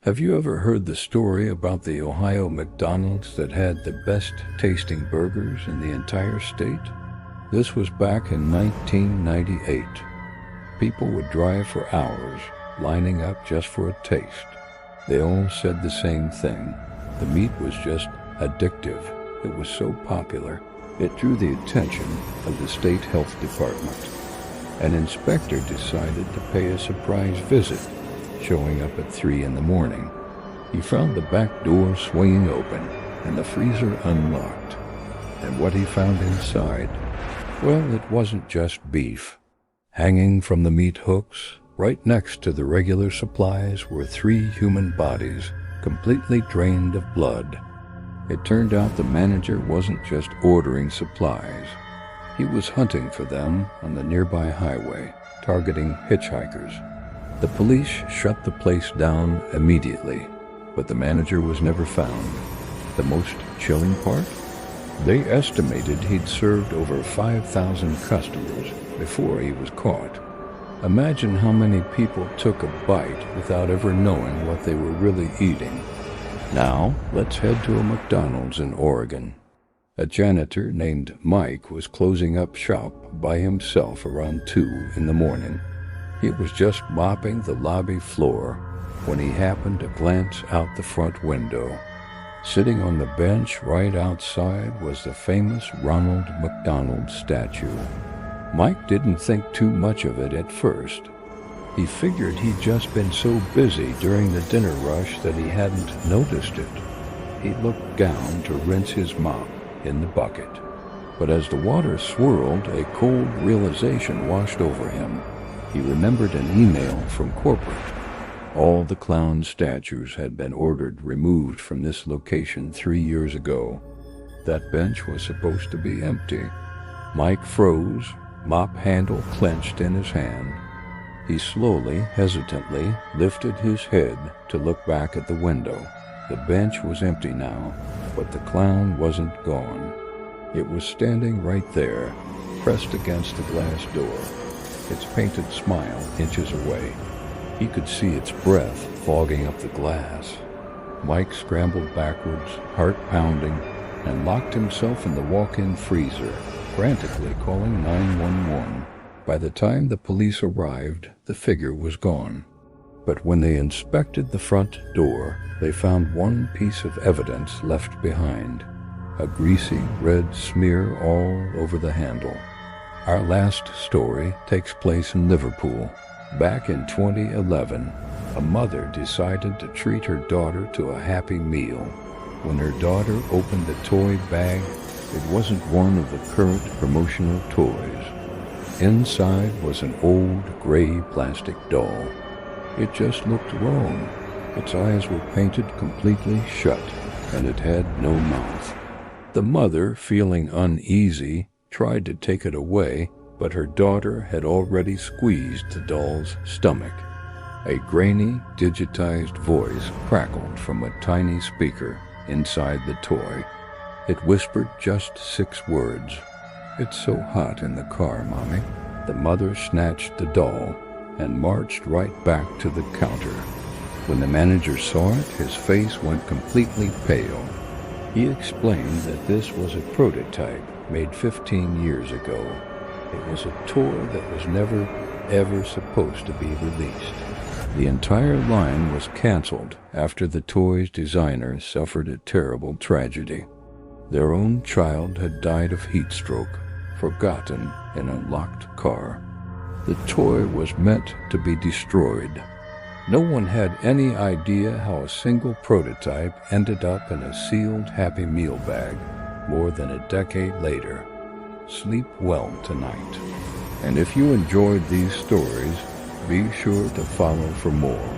Have you ever heard the story about the Ohio McDonald's that had the best tasting burgers in the entire state? This was back in 1998. People would drive for hours, lining up just for a taste. They all said the same thing. The meat was just addictive. It was so popular, it drew the attention of the state health department. An inspector decided to pay a surprise visit, showing up at 3 in the morning. He found the back door swinging open and the freezer unlocked. And what he found inside, well, it wasn't just beef. Hanging from the meat hooks, right next to the regular supplies, were 3 human bodies, completely drained of blood. It turned out the manager wasn't just ordering supplies. He was hunting for them on the nearby highway, targeting hitchhikers. The police shut the place down immediately, but the manager was never found. The most chilling part? They estimated he'd served over 5,000 customers before he was caught. Imagine how many people took a bite without ever knowing what they were really eating. Now, let's head to a McDonald's in Oregon. A janitor named Mike was closing up shop by himself around 2 in the morning. He was just mopping the lobby floor when he happened to glance out the front window. Sitting on the bench right outside was the famous Ronald McDonald statue. Mike didn't think too much of it at first. He figured he'd just been so busy during the dinner rush that he hadn't noticed it. He looked down to rinse his mop in the bucket. But as the water swirled, a cold realization washed over him. He remembered an email from corporate. All the clown statues had been ordered removed from this location 3 years ago. That bench was supposed to be empty. Mike froze, mop handle clenched in his hand. He slowly, hesitantly lifted his head to look back at the window. The bench was empty now, but the clown wasn't gone. It was standing right there, pressed against the glass door, its painted smile inches away. He could see its breath fogging up the glass. Mike scrambled backwards, heart pounding, and locked himself in the walk-in freezer, frantically calling 911. By the time the police arrived, the figure was gone. But when they inspected the front door, they found one piece of evidence left behind: a greasy red smear all over the handle. Our last story takes place in Liverpool. Back in 2011, a mother decided to treat her daughter to a Happy Meal. When her daughter opened the toy bag, it wasn't one of the current promotional toys. Inside was an old gray plastic doll. It just looked wrong. Its eyes were painted completely shut, and it had no mouth. The mother, feeling uneasy, tried to take it away, but her daughter had already squeezed the doll's stomach. A grainy, digitized voice crackled from a tiny speaker inside the toy. It whispered just 6 words. "It's so hot in the car, Mommy." The mother snatched the doll and marched right back to the counter. When the manager saw it, his face went completely pale. He explained that this was a prototype made 15 years ago. It was a toy that was never, ever supposed to be released. The entire line was canceled after the toy's designer suffered a terrible tragedy. Their own child had died of heat stroke, forgotten in a locked car. The toy was meant to be destroyed. No one had any idea how a single prototype ended up in a sealed Happy Meal bag more than a decade later. Sleep well tonight. And if you enjoyed these stories, be sure to follow for more.